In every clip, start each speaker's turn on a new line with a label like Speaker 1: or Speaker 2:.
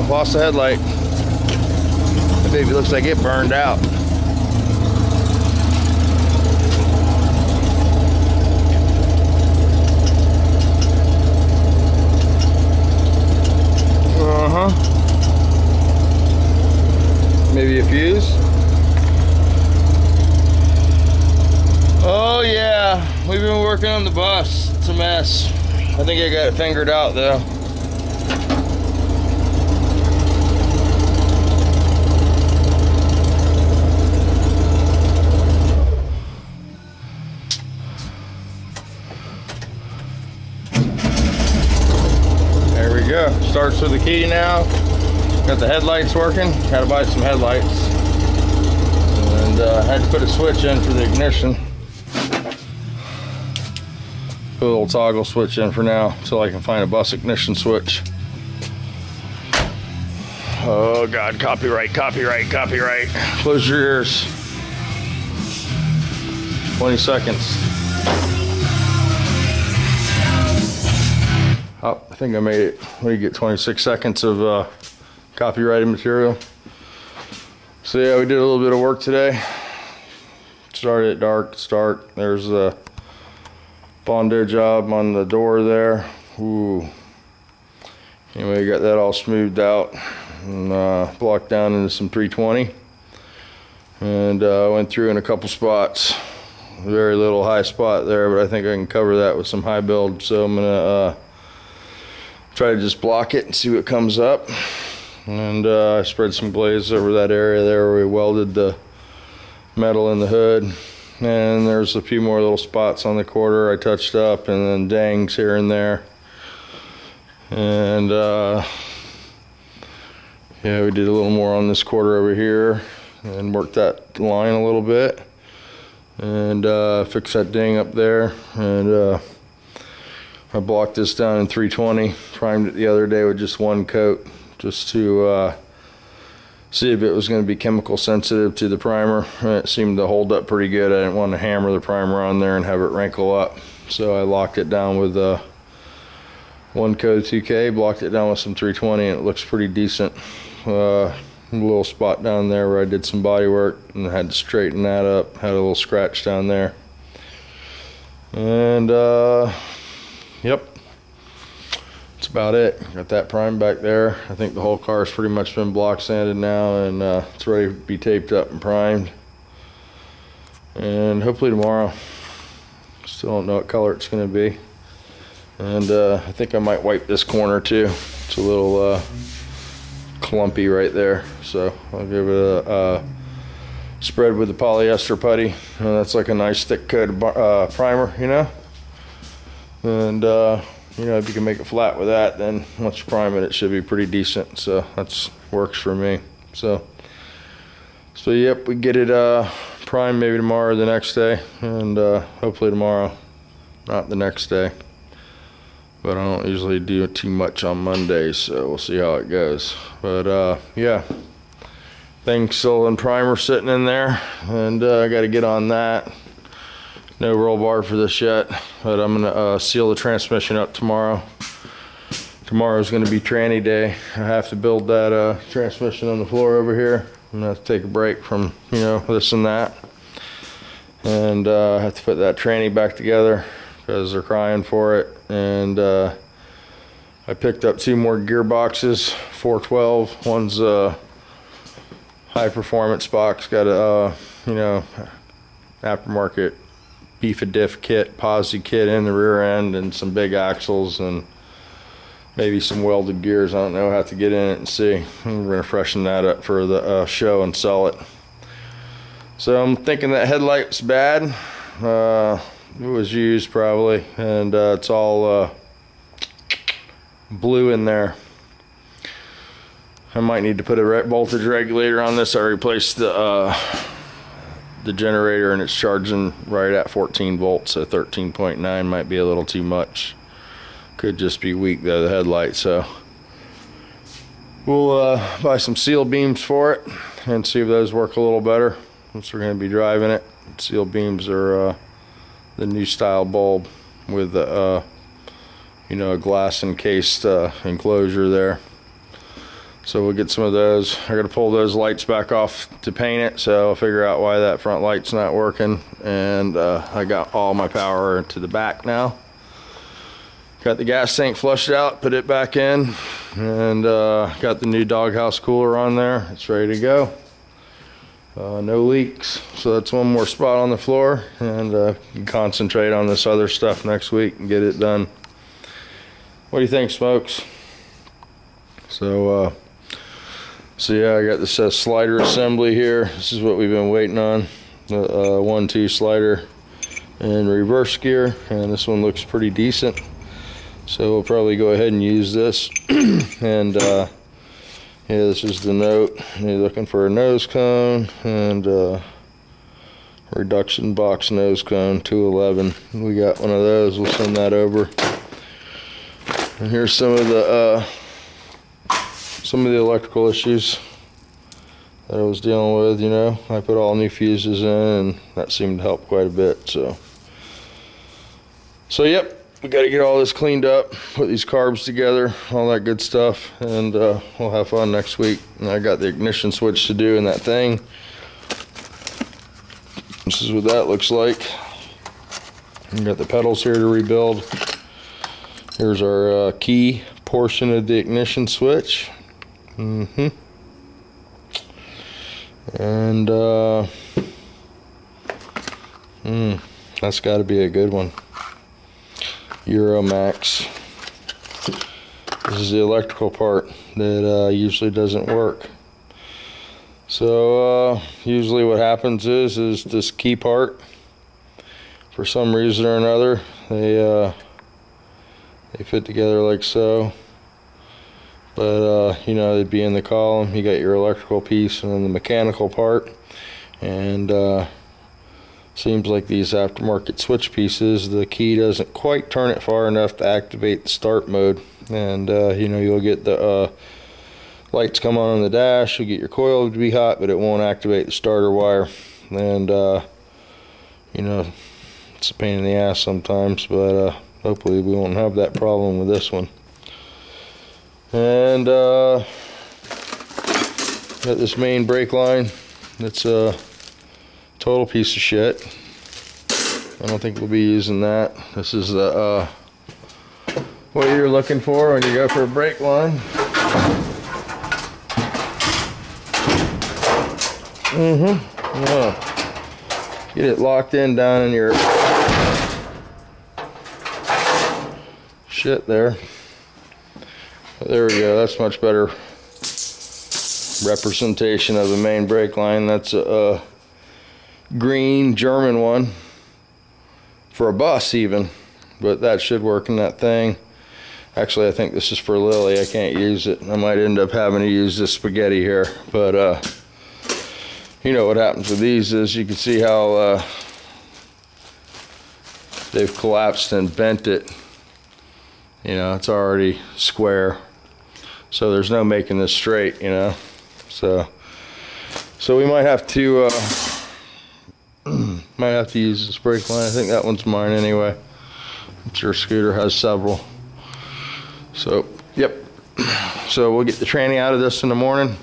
Speaker 1: Oh, lost the headlight. The baby looks like it burned out. Maybe a fuse. Oh yeah, we've been working on the bus. It's a mess. I think I got it fingered out though. There we go. Starts with the key now. Got the headlights working. Had to buy some headlights. And had to put a switch in for the ignition. Put a little toggle switch in for now until I can find a bus ignition switch. Oh God, copyright, copyright, copyright. Close your ears. 20 seconds. Oh, I think I made it. Let me get 26 seconds of copyrighted material. So yeah, we did a little bit of work today. Started at dark, start. There's a Bondo job on the door there. Ooh. Anyway, got that all smoothed out and blocked down into some 320. And went through in a couple spots. Very little high spot there, but I think I can cover that with some high build. So I'm gonna try to just block it and see what comes up. And I spread some glaze over that area there where we welded the metal in the hood. And there's a few more little spots on the quarter I touched up, and then dangs here and there. And yeah, we did a little more on this quarter over here and worked that line a little bit. And fixed that ding up there. And I blocked this down in 320. Primed it the other day with just one coat, just to see if it was going to be chemical sensitive to the primer. And it seemed to hold up pretty good. I didn't want to hammer the primer on there and have it wrinkle up, so I locked it down with one coat of 2K, blocked it down with some 320, and it looks pretty decent. A little spot down there where I did some body work and had to straighten that up. Had a little scratch down there. And yep, that's about it. Got that primed back there. I think the whole car's pretty much been block sanded now, and it's ready to be taped up and primed. And hopefully tomorrow. Still don't know what color it's going to be. And I think I might wipe this corner too. It's a little clumpy right there, so I'll give it a spread with the polyester putty. And that's like a nice thick coat of primer, you know. And you know, if you can make it flat with that, then once you prime it, it should be pretty decent. So that's works for me. So yep, we get it primed maybe tomorrow or the next day, and hopefully tomorrow, not the next day. But I don't usually do too much on Mondays, so we'll see how it goes. But yeah, thing's still in primer sitting in there, and I got to get on that. No roll bar for this yet, but I'm gonna seal the transmission up tomorrow. Tomorrow's gonna be tranny day. I have to build that transmission on the floor over here. I'm gonna have to take a break from, you know, this and that. And I have to put that tranny back together because they're crying for it. And I picked up 2 more gearboxes, 412. One's a high performance box, got a you know, aftermarket beef a diff kit, posi kit in the rear end, and some big axles and maybe some welded gears. I don't know, I have to get in it and see. We're gonna freshen that up for the show and sell it. So I'm thinking that headlight's bad. It was used probably, and it's all blue in there. I might need to put a voltage regulator on this. I replaced the generator, and it's charging right at 14 volts, so 13.9 might be a little too much. Could just be weak though, the headlight. So we'll buy some seal beams for it and see if those work a little better since we're going to be driving it. Seal beams are the new style bulb with you know, a glass encased enclosure there. So we'll get some of those. I gotta pull those lights back off to paint it, so I'll figure out why that front light's not working. And I got all my power to the back now. Got the gas tank flushed out, put it back in, and got the new doghouse cooler on there. It's ready to go. No leaks, so that's one more spot on the floor, and can concentrate on this other stuff next week and get it done. What do you think, Smokes? So yeah, I got this slider assembly here. This is what we've been waiting on. The 1-2 slider in reverse gear, and this one looks pretty decent. So we'll probably go ahead and use this. And yeah, this is the note. You're looking for a nose cone and reduction box nose cone 211. We got one of those. We'll send that over. And here's some of the electrical issues that I was dealing with. You know, I put all new fuses in, and that seemed to help quite a bit. So yep. We got to get all this cleaned up, put these carbs together, all that good stuff, and we'll have fun next week. And I got the ignition switch to do in that thing. This is what that looks like. We got the pedals here to rebuild. Here's our key portion of the ignition switch. And that's got to be a good one. Euromax. This is the electrical part that usually doesn't work. So usually what happens is this key part, for some reason or another, they fit together like so. But you know, they'd be in the column. You got your electrical piece and then the mechanical part, and seems like these aftermarket switch pieces, the key doesn't quite turn it far enough to activate the start mode. And you know, you'll get the lights come on the dash, you'll get your coil to be hot, but it won't activate the starter wire. And you know, it's a pain in the ass sometimes, but hopefully we won't have that problem with this one. And got this main brake line that's total piece of shit. I don't think we'll be using that. This is the what you're looking for when you go for a brake line. Get it locked in down in your shit there. There we go. That's much better representation of the main brake line. That's a green German one for a bus even, but that should work in that thing. Actually, I think this is for Lily. I can't use it. I might end up having to use this spaghetti here, but you know what happens with these is you can see how they've collapsed and bent it. You know, it's already square, so there's no making this straight, you know. So we might have to use this brake line. I think that one's mine anyway. I'm sure Scooter has several. So yep. So we'll get the tranny out of this in the morning,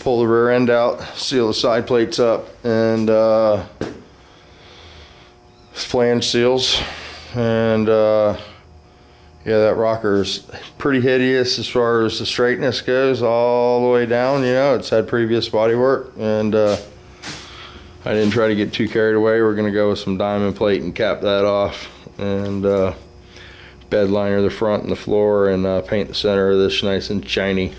Speaker 1: pull the rear end out, seal the side plates up, and flange seals. And yeah, that rocker is pretty hideous as far as the straightness goes, all the way down. You know, it's had previous body work, and I didn't try to get too carried away. We're gonna go with some diamond plate and cap that off, and bed liner the front and the floor, and paint the center of this nice and shiny.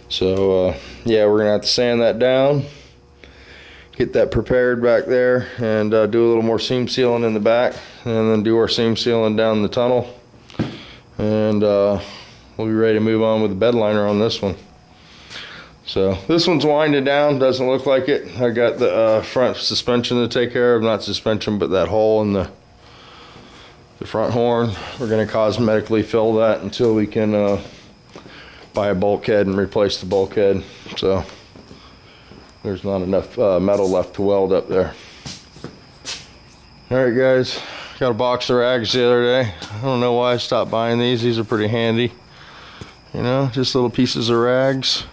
Speaker 1: So yeah, we're gonna have to sand that down, get that prepared back there, and do a little more seam sealing in the back, and then do our seam sealing down the tunnel, and we'll be ready to move on with the bed liner on this one. So this one's winding down, doesn't look like it. I got the front suspension to take care of, not suspension, but that hole in the front horn. We're going to cosmetically fill that until we can buy a bulkhead and replace the bulkhead. So there's not enough metal left to weld up there. Alright guys, got a box of rags the other day. I don't know why I stopped buying these. These are pretty handy. you know, just little pieces of rags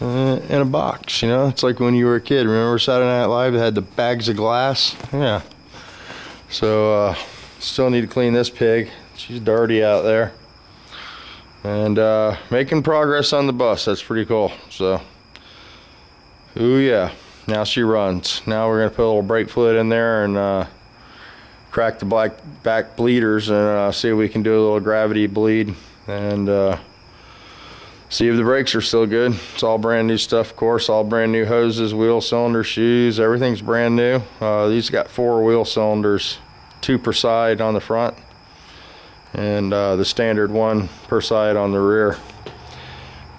Speaker 1: in a box, you know. It's like when you were a kid. Remember Saturday Night Live? They had the bags of glass. Yeah. So still need to clean this pig. She's dirty out there. And making progress on the bus. That's pretty cool. So, ooh yeah. Now she runs. Now we're gonna put a little brake fluid in there and crack the back bleeders and see if we can do a little gravity bleed and see if the brakes are still good. It's all brand new stuff, of course. All brand new hoses, wheel cylinder, shoes. Everything's brand new. These got 4 wheel cylinders, 2 per side on the front, and the standard 1 per side on the rear.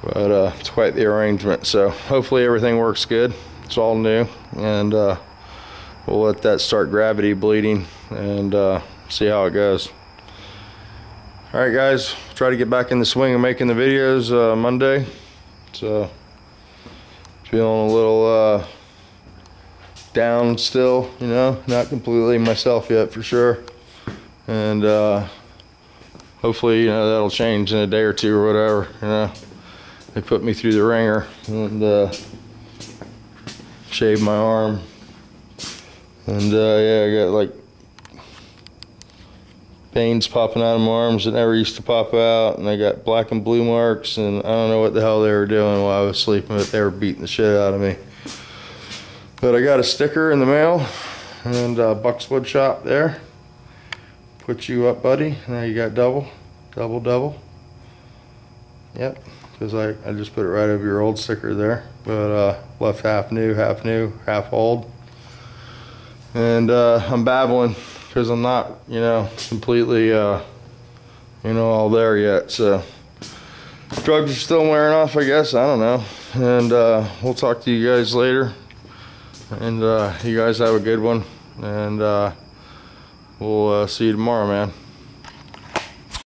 Speaker 1: But it's quite the arrangement. So hopefully everything works good. It's all new, and we'll let that start gravity bleeding and see how it goes. All right, guys, try to get back in the swing of making the videos Monday. So feeling a little down still, you know, not completely myself yet for sure. And hopefully, you know, that'll change in a day or 2 or whatever. You know, they put me through the ringer and shaved my arm. And yeah, I got like veins popping out of my arms that never used to pop out, and I got black and blue marks, and I don't know what the hell they were doing while I was sleeping, but they were beating the shit out of me. But I got a sticker in the mail, and Buck's Wood Shop there. Put you up, buddy. Now you got double. Yep, because I just put it right over your old sticker there, but left half new, half old. And I'm babbling because I'm not, you know, completely, you know, all there yet. So drugs are still wearing off, I guess. I don't know. And we'll talk to you guys later. And you guys have a good one. And we'll see you tomorrow, man.